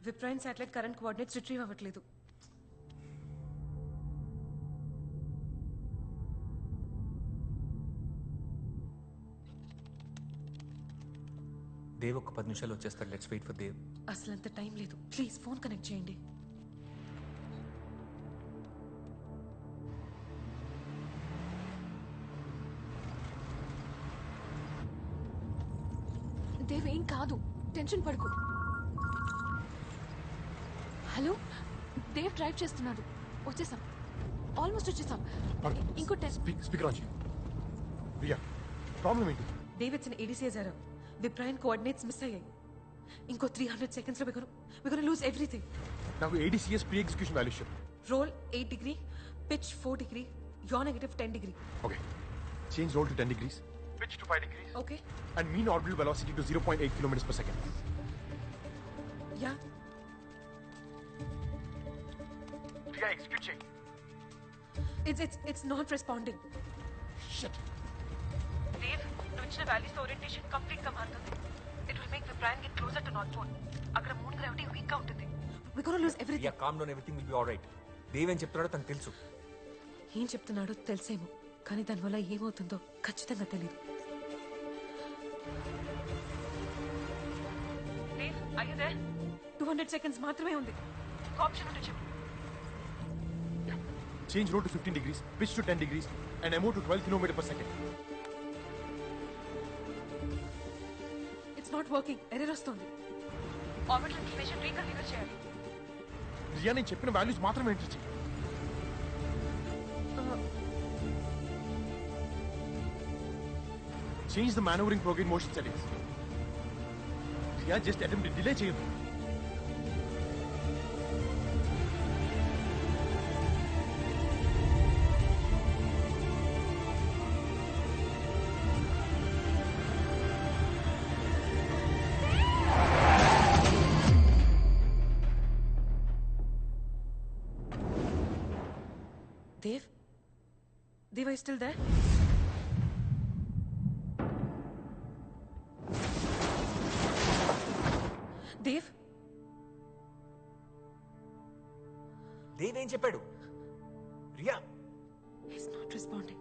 విప్రైన్ satellite current coordinates retrieve అవ్వట్లేదు. దేవ్ ఒక 10 నిమిషాలు వచ్చేస్తాడు. Let's wait for Dev. అసలు అంత టైం లేదు. ప్లీజ్ ఫోన్ కనెక్ట్ చేయండి. దేవ్ ఏం కాదు, టెన్షన్ పడుకో. హలో, దేవ్ డ్రైవ్ చేస్తున్నాడు. వచ్చేసాం, ఆల్మోస్ట్ వచ్చేసాం. ఇంకో స్పీకర్ ఆన్ చేయి. రియా, ప్రాబ్లం ఏంటి? Dev it's ADCS error. విప్రైన్ కోఆర్డినేట్స్ మిస్ అయ్యాయి. ఇంకో 300 seconds లో we're gonna lose everything. నాకు ADCS pre execution value ship. Roll 8 degree, pitch 4 degree, yaw negative 10 degree. Okay. Change roll to 10 degrees. Pitch to 5 degrees. Okay. And mean orbital velocity to 0.8 kilometers per second. Yeah. Ria, execute check. It's not responding. Shit. Dave, నువ్వు ఇచ్చిన values orientation complete గా మారుతుంది. It will make Viprayan get closer to North Pole. అక్కడ moon gravity week గా ఉంటుంది. We're gonna lose everything. Yeah, calm down, everything will be all right. Dev ఏం చెప్తున్నాడో తనకు తెలుసు. ఏం చెప్తున్నాడో తెలుసేమో, కానీ దానివల్ల ఏమవుతుందో ఖచ్చితంగా తెలియదు. Dave, are you there? 200 seconds మాత్రమే ఉంది. ఆప్షన్ ఉంటే చెప్పు. Yeah. Change roll to 15 degrees, pitch to 10 degrees, and MO to 12 kilometers per second. It's not working. Error వస్తుంది. ఆర్బిటల్ ఇన్ఫర్మేషన్ రీకన్ఫిగర్ చేయాలి. రియా, నేను చెప్పిన వాల్యూస్ మాత్రమే ఎంటర్ చేయి. Change the maneuvering program motion settings. Ria, just attempt to delay చేయదు. Dave, are you still there? Dave? Dev ఏం చెప్పాడు? Riya, He's not responding.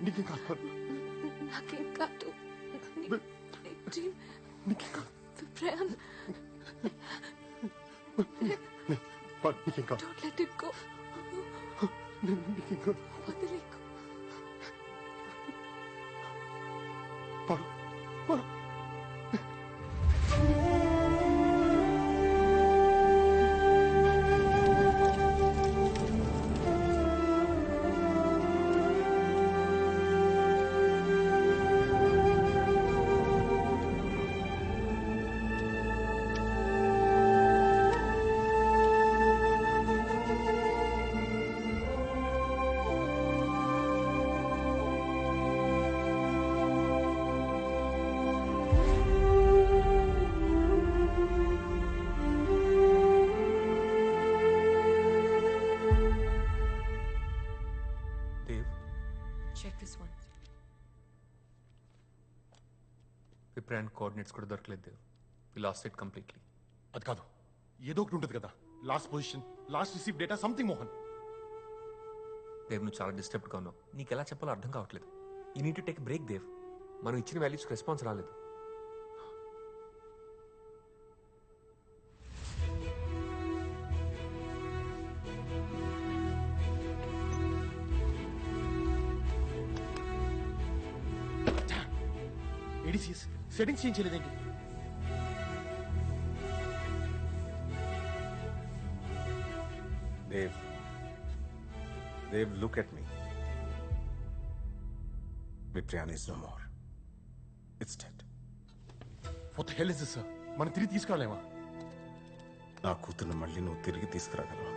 నీకేం కాదు. నాకేం కాదు. Viprayan. నీకేం కాదు. Don't let it go. నీకేం కాదు. వదిలేకు. పడు పడు. Check this one. విప్రాన్ కోఆర్డినేట్స్ కూడా దొరకలేదు Dev. We lost it completely. అది కాదు, ఏదో ఒకటి ఉంటుంది కదా. Last position, last receive data, something. Mohan, Dev నువ్వు చాలా డిస్టర్బ్డ్గా ఉన్నావు. నీకు ఎలా చెప్పాలో అర్థం కావట్లేదు. You need to take break Dev. మనం ఇచ్చిన వాల్యూస్కి రెస్పాన్స్ రాలేదు. ADCS సెట్టింగ్స్ చేంజ్ చేయలేదేంటి? Dave, look at me. Viprian is no more. It's dead. What the hell is this, sir? మనం తిరిగి తీసుకురాలేమా? నా కూతుర్ని మళ్ళీ నువ్వు తిరిగి తీసుకురాగలవా?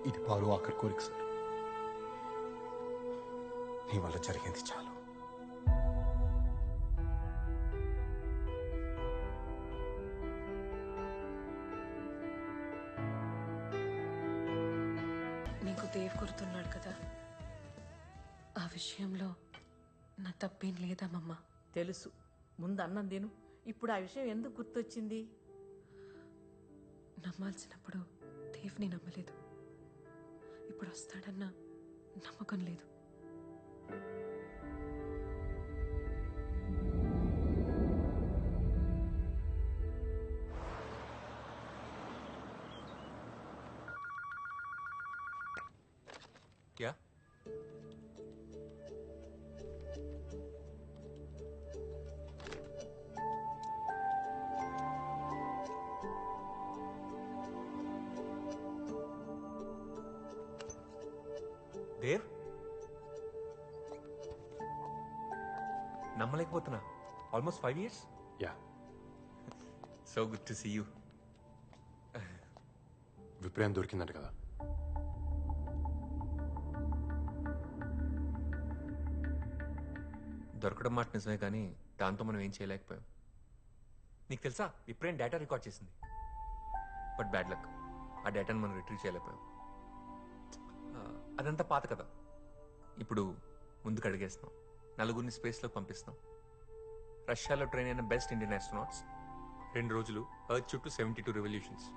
ఇది పారు ఆఖరి కోరిక సార్. నీ వల్ల జరిగింది చాలు. నీకు దేవ్ గుర్తున్నాడు కదా, ఆ విషయంలో నా తప్పేం లేదమ్మమ్మ. తెలుసు. ముందు అన్నం తిను. ఇప్పుడు ఆ విషయం ఎందుకు గుర్తొచ్చింది? నమ్మాల్సినప్పుడు దేవ్ని నమ్మలేదు. ఇప్పుడు వస్తాడన్న నమ్మకం లేదు. Yeah? దేవ్, నమ్మలేకపోతున్నా. Almost 5 years. Yeah, so good to see you. విప్రయం దొరికిందంట కదా. దొరకడం మాట నిజమే, కానీ దాంతో మనం ఏం చేయలేకపోయాం. నీకు తెలుసా, విప్రేన్ డేటా రికార్డ్ చేసింది. బట్ బ్యాడ్ లక్, ఆ డేటాను మనం రిట్రీవ్ చేయలేకపోయాం. అదంతా పాత కదా. ఇప్పుడు ముందుకు అడిగేస్తున్నాం. నలుగురిని స్పేస్లోకి పంపిస్తున్నాం. రష్యాలో ట్రైన్ అయిన బెస్ట్ ఇండియన్ ఆస్ట్రోనాట్స్ 2 రోజులు ఎర్త్ చుట్టూ 72 రెవల్యూషన్స్.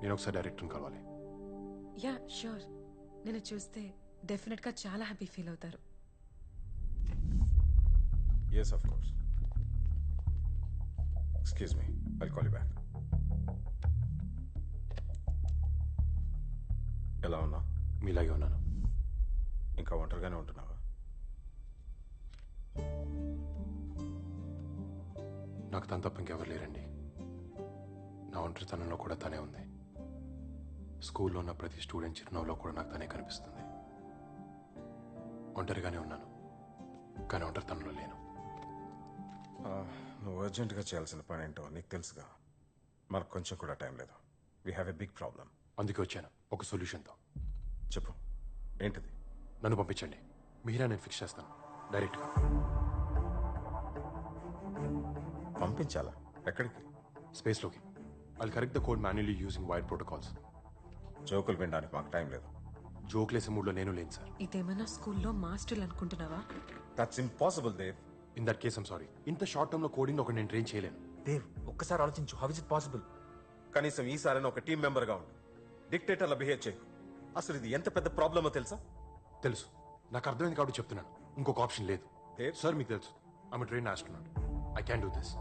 నేను ఒకసారి డైరెక్టర్ని కలవాలి. Yeah sure. నేను చూస్తే డెఫినెట్గా చాలా హ్యాపీ ఫీల్ అవుతారు. Yes, of course. Excuse me. I'll call you back. ఎలా ఉన్నా? మీలాగే ఉన్నాను. ఇంకా ఒంటరిగానే ఉంటున్నావా? నాకు తన తప్ప ఇంకెవరు లేరండి. నా ఒంటరితనంలో కూడా తనే ఉంది. స్కూల్లో ఉన్న ప్రతి స్టూడెంట్ చిరునవ్వులో కూడా నాకు తనే కనిపిస్తుంది. ఒంటరిగానే ఉన్నాను, కానీ ఒంటరితనంలో లేను. నువ్వు అర్జెంటుగా చేయాల్సిన పని ఏంటో నీకు తెలుసుగా. మనకు కొంచెం కూడా టైం లేదు. We have a big problem. అందుకే వచ్చాను ఒక సొల్యూషన్తో. చెప్పు, ఏంటిది? నన్ను పంపించండి, మీరా నేను ఫిక్స్ చేస్తాను డైరెక్ట్గా. పంపించాలా? ఎక్కడికి? స్పేస్లోకి. I'll correct the code manually using wire protocols. జోకులు వినడానికి మాకు టైం లేదు. జోక్లేసే మూడ్లో నేను లేను సార్. ఇదేమన్నా స్కూల్లో మాస్టర్లు అనుకుంటున్నావా? That's impossible Dev. In that case I'm sorry. ఇంత షార్ట్ టర్మ్లో కోడింగ్ ఒక నేను ట్రైన్ చేయలేను. దేవ్, ఒక్కసారి ఆలోచించు. How is it possible? కనీసం ఈసారైనా ఒక టీం మెంబర్గా ఉండు. డిక్టేటర్లా బిహేవ్ చేయకు. అసలు ఇది ఎంత పెద్ద ప్రాబ్లమో తెలుసా? తెలుసు, నాకు అర్థమైంది కాబట్టి చెప్తున్నాను. ఇంకొక ఆప్షన్ లేదు. దేవ్ సార్ మీకు తెలుసు, I'm train astronaut. I can do this.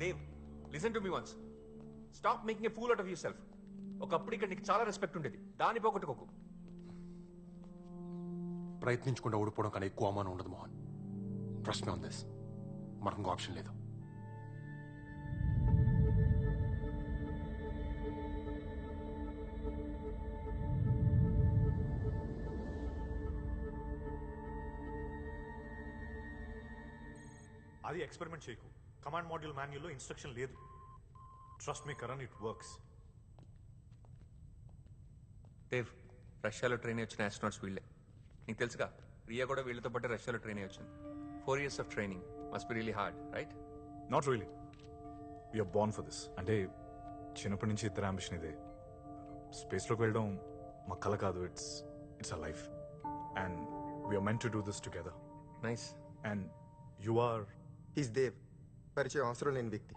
Dev, listen to me once. Stop making a fool out of yourself. ఒకప్పుడు ఇక్కడ నీకు చాలా రెస్పెక్ట్ ఉండేది, దాన్ని పోగొట్టుకోకు. ప్రయత్నించకుండా ఓడిపోవడం కన్నా ఎక్కువ అవమానం ఉండదు Mohan. Trust me on this. మనకు ఇంకో ఆప్షన్ లేదు. అది ఎక్స్పెరిమెంట్ చేయకు. కమాండ్ మాడ్యూల్ మాన్యుల్లో ఇన్స్ట్రక్షన్ లేదు. Trust me Karan, it works. Dev, రష్యాలో ట్రైన్ వచ్చిన ఆస్ట్రోనాట్స్ వీళ్ళే. నీకు తెలుసుగా, రియా కూడా వీళ్ళతో పాటు రష్యాలో ట్రైన్ వచ్చింది. 4 years of training must be really hard, right? Not really. We are born for this. అంటే చిన్నప్పటి నుంచి ఇద్దరు అంబిషన్ ఇదే. స్పేస్లోకి వెళ్ళడం మా కల కాదు. It's a life and we're meant to do this together. Nice. And you are is Dev. పరిచయం అవసరం లేని వ్యక్తి.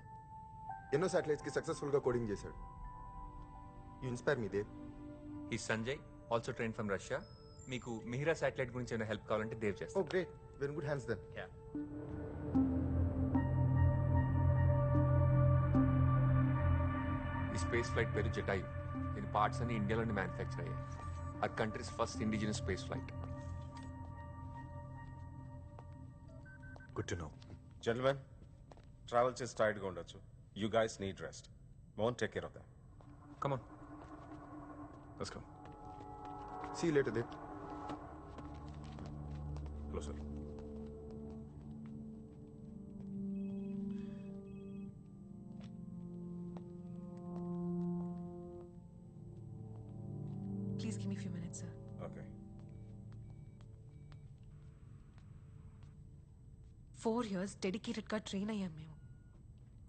ఎన్నో శాటిలైట్స్కి సక్సెస్ఫుల్గా కోడింగ్ చేశాడు. You inspire me Dev. ఈ Sanjay also train from Russia. మీకు మిహిరా శాటిలైట్ గురించి ఏమైనా హెల్ప్ కావాలంటే దేవ్ ఓ చేస్తాను. Great, very good hands then. Yeah. ఈ స్పేస్ ఫ్లైట్ పేరు జటాయు. దీని పార్ట్స్ అన్ని ఇండియాలోనే మ్యానుఫ్యాక్చర్ అయ్యాయి. ఆ countries first indigenous space flight. Good to know. Gentlemen, travel చేసి టైర్డ్గా ఉండొచ్చు. You guys need rest. Won't take care of them. Come on. Let's come. See you later Dev. Hello sir. Please give me few minutes sir. Okay. 4 years డెడికేటెడ్గా train అయ్యాం మేము.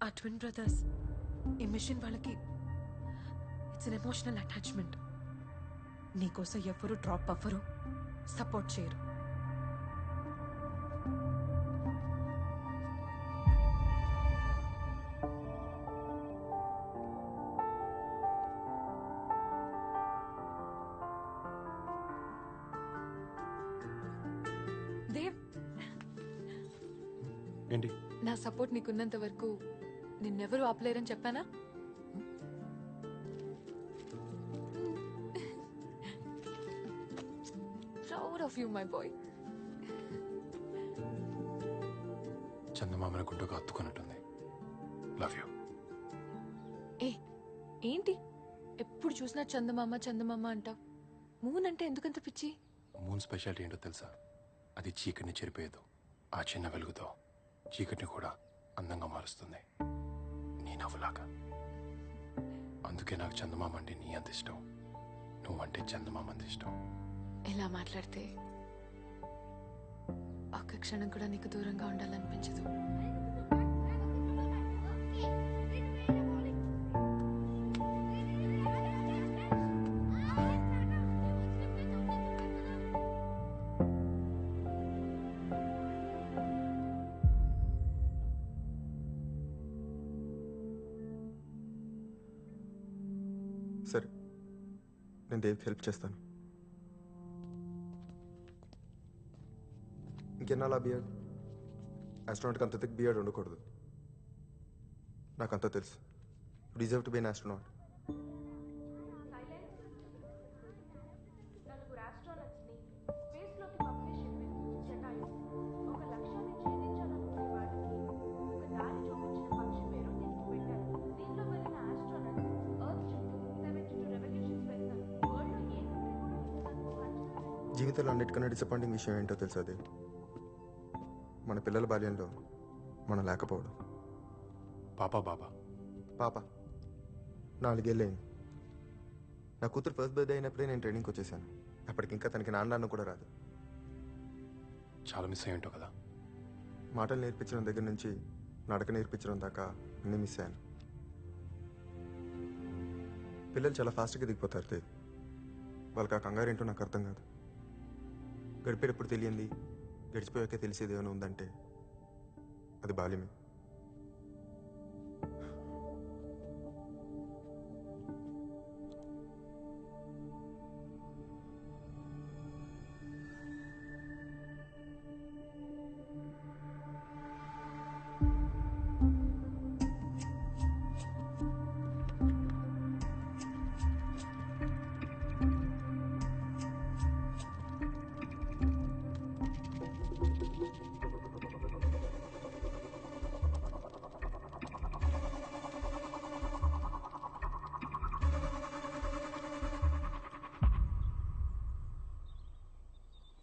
ఆ twin brothers ఈ machine వాళ్ళకి it's an emotional attachment. నీకోసం ఎవరు drop అవ్వరు, support చేయరు. దేవ్, ఏంటి? నా సపోర్ట్ నీకున్నంత వరకు నిన్నెవరూ ఆపలేరని చెప్పానా? Proud of you my boy. చందమామని గుండెకు హత్తుకున్నట్టుంది. Love you. ఏ ఏంటి ఎప్పుడు చూసినా చందమామ చందమామ అంటావు? మూన్ అంటే ఎందుకంత పిచ్చి? మూన్ స్పెషాలిటీ ఏంటో తెలుసా? అది చీకటిని చెరిపేయదు. ఆ చిన్న వెలుగుతో చీకటిని కూడా అందంగా మారుస్తుంది. నీ నవ్వులాగా. అందుకే నాకు చందమామ అంటే నీ అంత ఇష్టం. నువ్వంటే చందమామ అంత ఇష్టం. ఇలా మాట్లాడితే ఒక్క క్షణం కూడా నీకు దూరంగా ఉండాలనిపించదు. సరే, నేను దేవ్కి హెల్ప్ చేస్తాను. ఇంకెన్నాళ్ళ బియర్డ్? ఆస్ట్రోనాట్కి అంత థిక్ బియర్డ్ ఉండకూడదు. నాకు అంతా తెలుసు. Deserve to be an astronaut. జీవితంలో అన్నిటికన్నా డిసప్పాయింటింగ్ విషయం ఏంటో తెలుసా దేవ్? మన పిల్లల బాల్యంలో మనం లేకపోవడం. బాబా పాప 4 ఏళ్ళయింది. నా కూతురు ఫస్ట్ బర్త్డే అయినప్పుడే నేను ట్రైనింగ్కి వచ్చేసాను. అప్పటికి ఇంకా తనకి నాన్న కూడా రాదు. చాలా మిస్ అయ్యి ఉంటావు కదా. మాటలు నేర్పించడం దగ్గర నుంచి నడక నేర్పించడం దాకా అన్నీ మిస్ అయ్యాను. పిల్లలు చాలా ఫాస్ట్గా దిగిపోతారు దేవ్. వాళ్ళకి ఆ కంగారు ఏంటో నాకు అర్థం కాదు. గడిపేటప్పుడు తెలియంది గడిచిపోయాకే తెలిసేది ఏమైనా ఉందంటే అది బాల్యమే.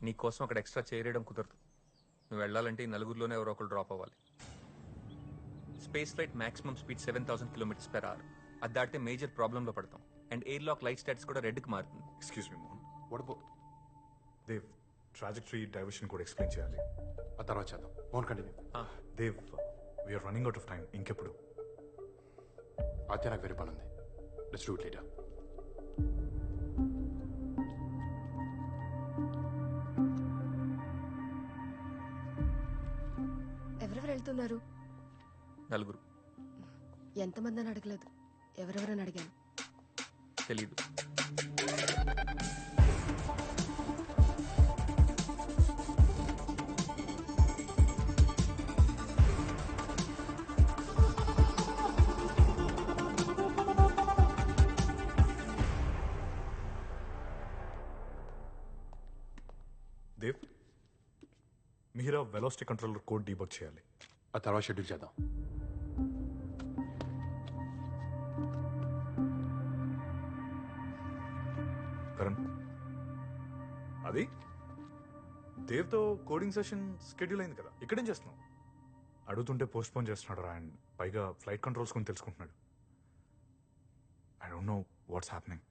నీ కోసం అక్కడ ఎక్స్ట్రా చేయడం కుదరదు. నువ్వు వెళ్ళాలంటే ఈ నలుగురిలోనే ఎవరో ఒకరు డ్రాప్ అవ్వాలి. Space flight maximum speed 7000 km/h. అది దాటితే మేజర్ ప్రాబ్లంలో పడతాం. And air lock light stats కూడా రెడ్కి మారుతుంది. Excuse me Mohan. What about Dev, trajectory diversion కూడా ఎక్స్ప్లెయిన్ చేయాలి. ఆ తర్వాత చేద్దాం. Mohan continue. Dev, we are running out of time. ఇంకెప్పుడు? అయితే నాకు వేరే పని ఉంది. Let's do it later. ఎవరెవరు వెళ్తున్నారు? 4. ఎంతమంది అని అడగలేదు. ఎవరెవరని అడిగాను. తెలీదు. దేవ్ మీరా వెలాసిటీ కంట్రోలర్ కోడ్ డీబగ్ చేయాలి. ఆ తర్వాత షెడ్యూల్ చేద్దాం. కరణ్, అది దేవ్తో కోడింగ్ సెషన్ షెడ్యూల్ అయింది కదా, ఇక్కడేం చేస్తున్నావు? అడుగుతుంటే పోస్ట్ పోన్ చేస్తున్నాడు రా, అండ్ పైగా ఫ్లైట్ కంట్రోల్స్ కొని తెలుసుకుంటున్నాడు. I don't know what's happening.